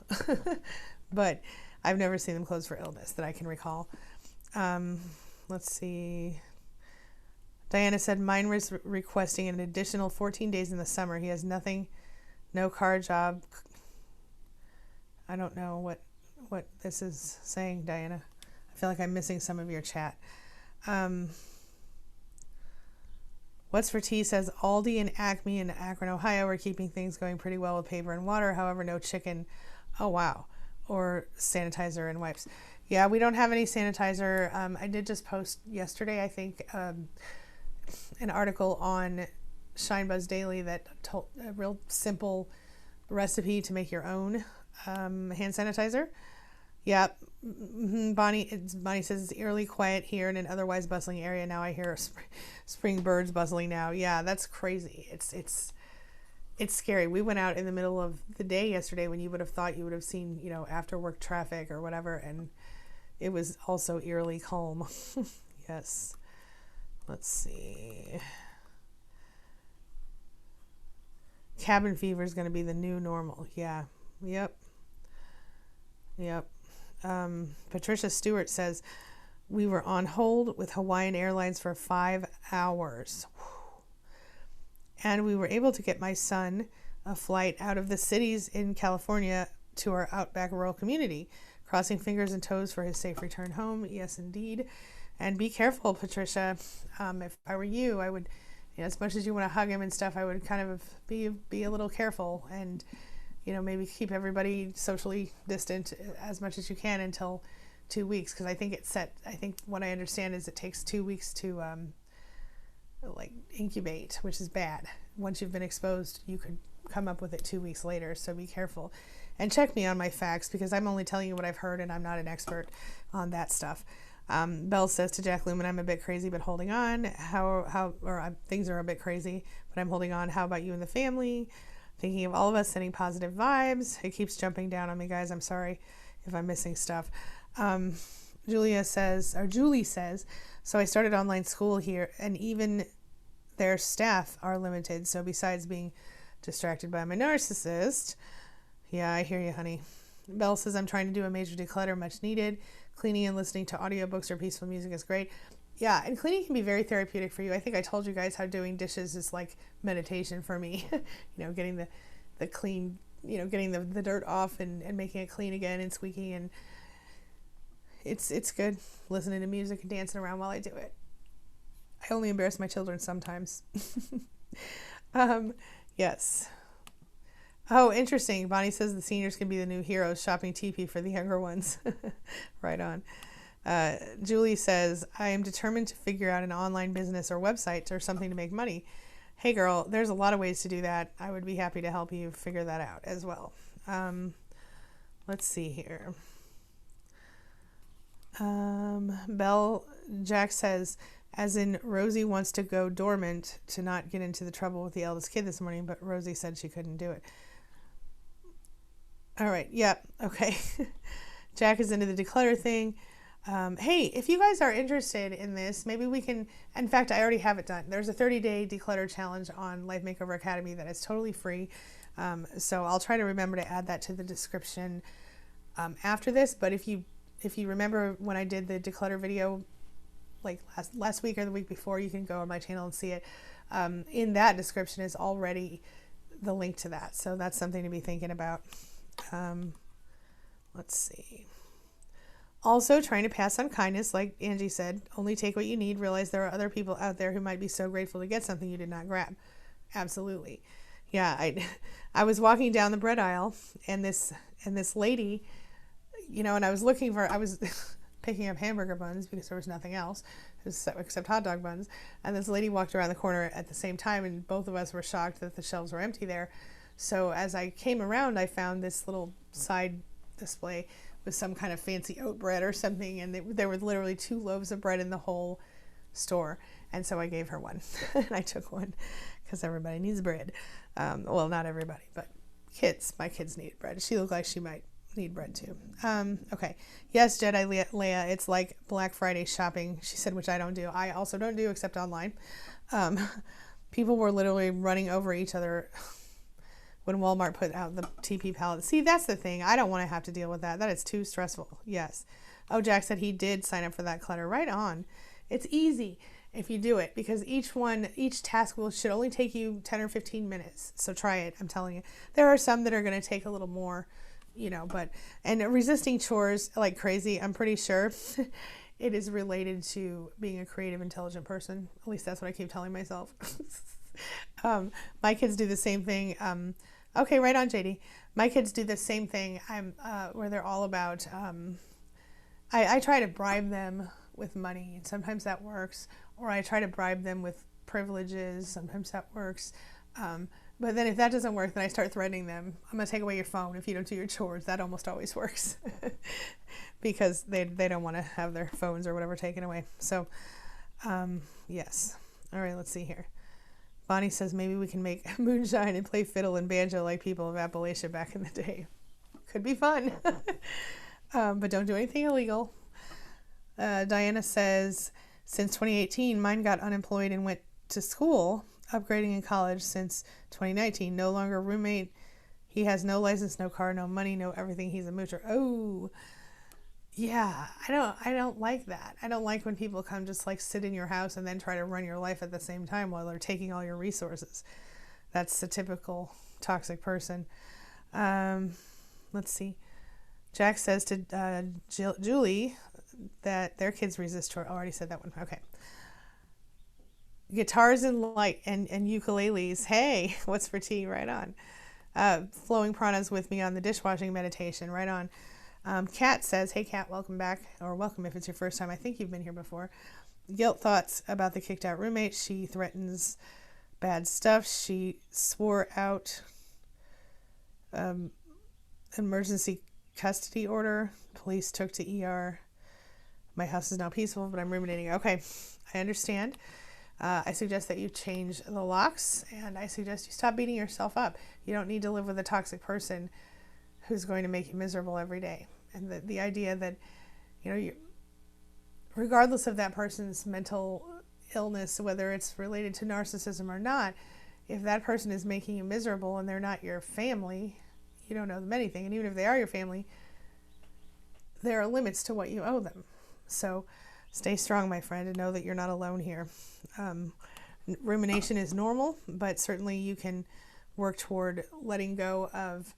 But I've never seen them close for illness that I can recall. Let's see. Diana said mine was requesting an additional 14 days in the summer. He has nothing, no car, job. I don't know what this is saying, Diana. I feel like I'm missing some of your chat. What's for Tea says Aldi and Acme in Akron, Ohio are keeping things going pretty well with paper and water. However, no chicken. Oh, wow. Or sanitizer and wipes. Yeah, we don't have any sanitizer. I did just post yesterday, I think, an article on Shine Buzz Daily that told a real simple recipe to make your own hand sanitizer. Yeah, Bonnie says it's eerily quiet here in an otherwise bustling area. Now I hear spring birds bustling now. Yeah, that's crazy. It's scary. We went out in the middle of the day yesterday when you would have thought you would have seen, you know, after work traffic or whatever, and it was also eerily calm. Yes. Let's see. Cabin fever is going to be the new normal. Yeah. Yep. Patricia Stewart says we were on hold with Hawaiian Airlines for 5 hours. And we were able to get my son a flight out of the cities in California to our outback rural community. Crossing fingers and toes for his safe return home. Yes, indeed. And be careful, Patricia. If I were you, I would, you know, as much as you want to hug him and stuff, I would kind of be a little careful and, you know, maybe keep everybody socially distant as much as you can until 2 weeks. Because I think what I understand is it takes 2 weeks to like incubate, which is bad. Once you've been exposed, you could come up with it 2 weeks later. So be careful and check me on my facts, because I'm only telling you what I've heard and I'm not an expert on that stuff. Belle says to Jack Lumen, I'm a bit crazy, but holding on. Things are a bit crazy, but I'm holding on. How about you and the family? Thinking of all of us, sending positive vibes. It keeps jumping down on me, guys. I'm sorry if I'm missing stuff. Julie says, so I started online school here, and even their staff are limited. So besides being distracted by my narcissist, yeah, I hear you, honey. Belle says, I'm trying to do a major declutter, much needed. Cleaning and listening to audiobooks or peaceful music is great. Yeah, and cleaning can be very therapeutic for you. I think I told you guys how doing dishes is like meditation for me. You know, getting the clean, you know, getting the dirt off and making it clean again and squeaky, and it's good listening to music and dancing around while I do it. I only embarrass my children sometimes. Yes. Oh, interesting. Bonnie says the seniors can be the new heroes, shopping teepee for the younger ones. Right on. Julie says, I am determined to figure out an online business or website or something to make money. Hey, girl, there's a lot of ways to do that. I would be happy to help you figure that out as well. Let's see here. Jack says, as in Rosie wants to go dormant to not get into the trouble with the eldest kid this morning, but Rosie said she couldn't do it. All right. Yep. Yeah, okay. Jack is into the declutter thing. Hey, if you guys are interested in this, maybe we can, in fact, I already have it done. There's a 30-day declutter challenge on Life Makeover Academy that is totally free. So I'll try to remember to add that to the description after this. But if you remember when I did the declutter video, like last week or the week before, you can go on my channel and see it. In that description is already the link to that. So that's something to be thinking about. Let's see. Also, trying to pass on kindness, like Angie said, only take what you need. Realize there are other people out there who might be so grateful to get something you did not grab. Absolutely. Yeah, I was walking down the bread aisle, and this lady, you know, and I was picking up hamburger buns because there was nothing else except hot dog buns. And this lady walked around the corner at the same time, and both of us were shocked that the shelves were empty there. So as I came around, I found this little side display with some kind of fancy oat bread or something, and there were literally 2 loaves of bread in the whole store. And so I gave her one, and I took one because everybody needs bread. Well, not everybody, but kids. My kids needed bread. She looked like she might need bread too. Okay. Yes, Jedi Leia, it's like Black Friday shopping, she said, which I don't do. I also don't do except online. People were literally running over each other when Walmart put out the TP pallet. See, that's the thing. I don't want to have to deal with that. That is too stressful. Yes. Oh, Jack said he did sign up for that clutter. Right on. It's easy if you do it, because each task should only take you 10 or 15 minutes. So try it. I'm telling you. There are some that are going to take a little more, and resisting chores like crazy, I'm pretty sure it is related to being a creative, intelligent person. At least that's what I keep telling myself. My kids do the same thing. Okay, right on, JD. My kids do the same thing. Where they're all about, I try to bribe them with money, and sometimes that works. Or I try to bribe them with privileges. Sometimes that works. But then if that doesn't work, then I start threatening them. I'm going to take away your phone if you don't do your chores. That almost always works. Because they don't want to have their phones or whatever taken away. So, yes. All right, let's see here. Bonnie says maybe we can make moonshine and play fiddle and banjo like people of Appalachia back in the day. Could be fun. But don't do anything illegal. Diana says, since 2018, mine got unemployed and went to school, upgrading in college since 2019. No longer a roommate. He has no license, no car, no money, no everything. He's a moocher. Oh, yeah. I don't like that. I don't like when people come just like sit in your house and then try to run your life at the same time while they're taking all your resources. That's the typical toxic person. Let's see. Jack says to Julie that their kids resist chores. Already said that one. Okay. Guitars and light and ukuleles. Hey, what's for tea? Right on. Flowing pranas with me on the dishwashing meditation. Right on. Kat says, hey Kat, welcome back, or welcome if it's your first time. I think you've been here before. Guilt thoughts about the kicked out roommate. She threatens bad stuff. She swore out emergency custody order. Police took to ER. My house is now peaceful, but I'm ruminating. Okay, I understand. I suggest that you change the locks, and I suggest you stop beating yourself up. You don't need to live with a toxic person who's going to make you miserable every day. And the idea that, regardless of that person's mental illness, whether it's related to narcissism or not, if that person is making you miserable and they're not your family, you don't owe them anything. And even if they are your family, there are limits to what you owe them. So stay strong, my friend, and know that you're not alone here. Rumination is normal, but certainly you can work toward letting go of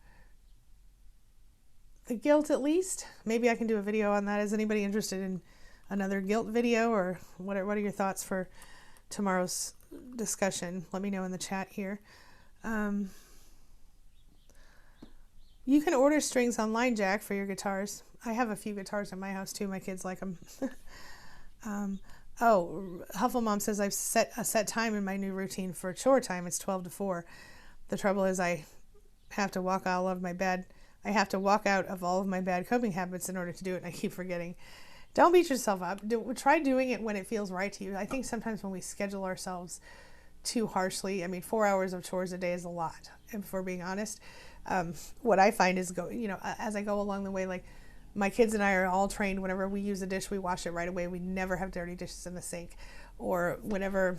the guilt at least. Maybe I can do a video on that. Is anybody interested in another guilt video, or what are your thoughts for tomorrow's discussion? Let me know in the chat here. You can order strings online, Jack, for your guitars. I have a few guitars in my house too. My kids like them. Huffle Mom says I've set a set time in my new routine for chore time. It's 12 to 4. The trouble is I have to walk out of my bed. I have to walk out of all of my bad coping habits in order to do it, and I keep forgetting. Don't beat yourself up. Try doing it when it feels right to you. I think sometimes when we schedule ourselves too harshly, 4 hours of chores a day is a lot. And if we're being honest, what I find is as I go along the way, like my kids and I are all trained, whenever we use a dish, we wash it right away. We never have dirty dishes in the sink. Or whenever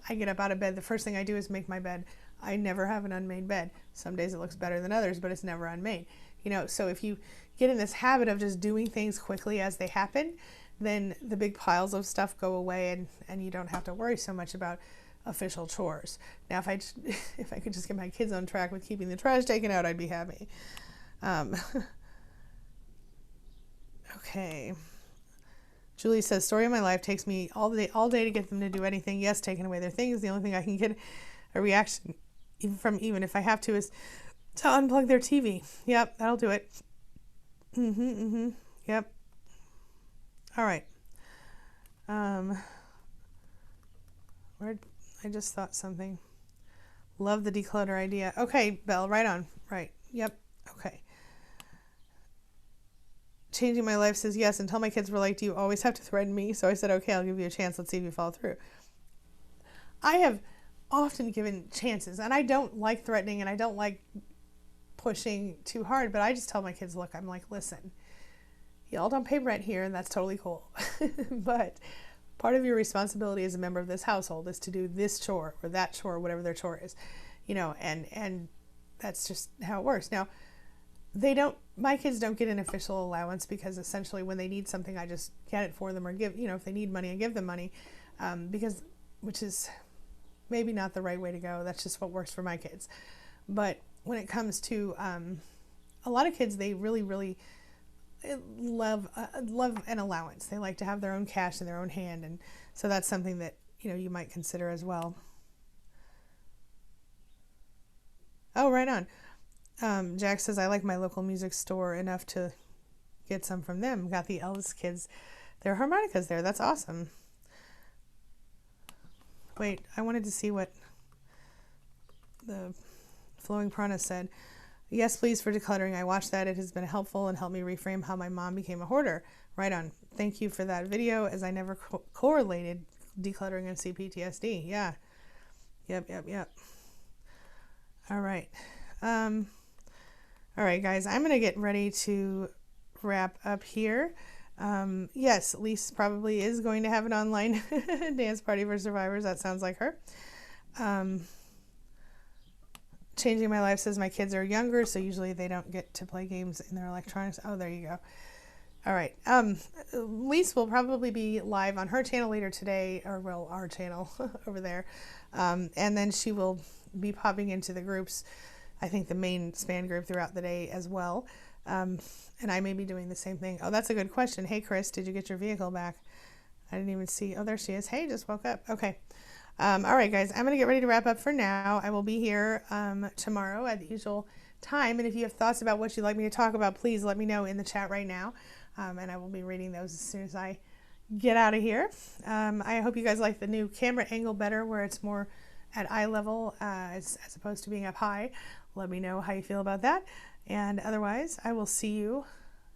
I get up out of bed, the first thing I do is make my bed. I never have an unmade bed. Some days it looks better than others, but it's never unmade. So if you get in this habit of just doing things quickly as they happen, then the big piles of stuff go away, and you don't have to worry so much about official chores. Now, if I could just get my kids on track with keeping the trash taken out, I'd be happy. Okay. Julie says, story of my life, takes me all day to get them to do anything. Yes, taking away their things. The only thing I can get a reaction even if I have to, is to unplug their TV. Yep, that'll do it. Yep. All right. I just thought something. Love the declutter idea. Okay, Belle, right on. Right. Yep. Okay. Changing my life says yes, until my kids were like, do you always have to threaten me? So I said, okay, I'll give you a chance. Let's see if you fall through. I have often given chances, and I don't like threatening, and I don't like pushing too hard, but I just tell my kids, look, I'm like, listen, y'all don't pay rent here, and that's totally cool. But part of your responsibility as a member of this household is to do this chore or that chore, whatever their chore is, and that's just how it works. Now, my kids don't get an official allowance because essentially when they need something, I just get it for them or give, if they need money, I give them money, which is maybe not the right way to go. That's just what works for my kids. But when it comes to a lot of kids, they really, really love an allowance. They like to have their own cash in their own hand, and so that's something that you might consider as well. Oh, right on. Jack says, I like my local music store enough to get some from them. Got the Ellis kids their harmonicas there. That's awesome. Wait, I wanted to see what the Flowing Prana said. Yes, please, for decluttering. I watched that. It has been helpful and helped me reframe how my mom became a hoarder. Right on. Thank you for that video, as I never correlated decluttering and CPTSD. Yeah. Yep. All right. All right, guys, I'm going to get ready to wrap up here. Yes, Lise probably is going to have an online dance party for survivors. That sounds like her. Changing My Life says my kids are younger, so usually they don't get to play games in their electronics. Oh, there you go. All right. Lise will probably be live on her channel later today, or well, our channel over there. And then she will be popping into the groups, I think the main SPAN group, throughout the day as well. And I may be doing the same thing. Oh, that's a good question. Hey, Chris, did you get your vehicle back? I didn't even see. Oh, there she is. Hey, just woke up. Okay. All right, guys, I'm going to get ready to wrap up for now. I will be here tomorrow at the usual time. And if you have thoughts about what you'd like me to talk about, please let me know in the chat right now. And I will be reading those as soon as I get out of here. I hope you guys like the new camera angle better, where it's more at eye level as opposed to being up high. Let me know how you feel about that. And otherwise, I will see you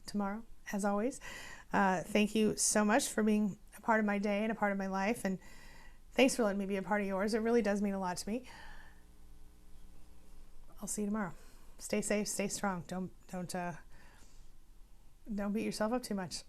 tomorrow, as always. Thank you so much for being a part of my day and a part of my life. And thanks for letting me be a part of yours. It really does mean a lot to me. I'll see you tomorrow. Stay safe, stay strong. Don't beat yourself up too much.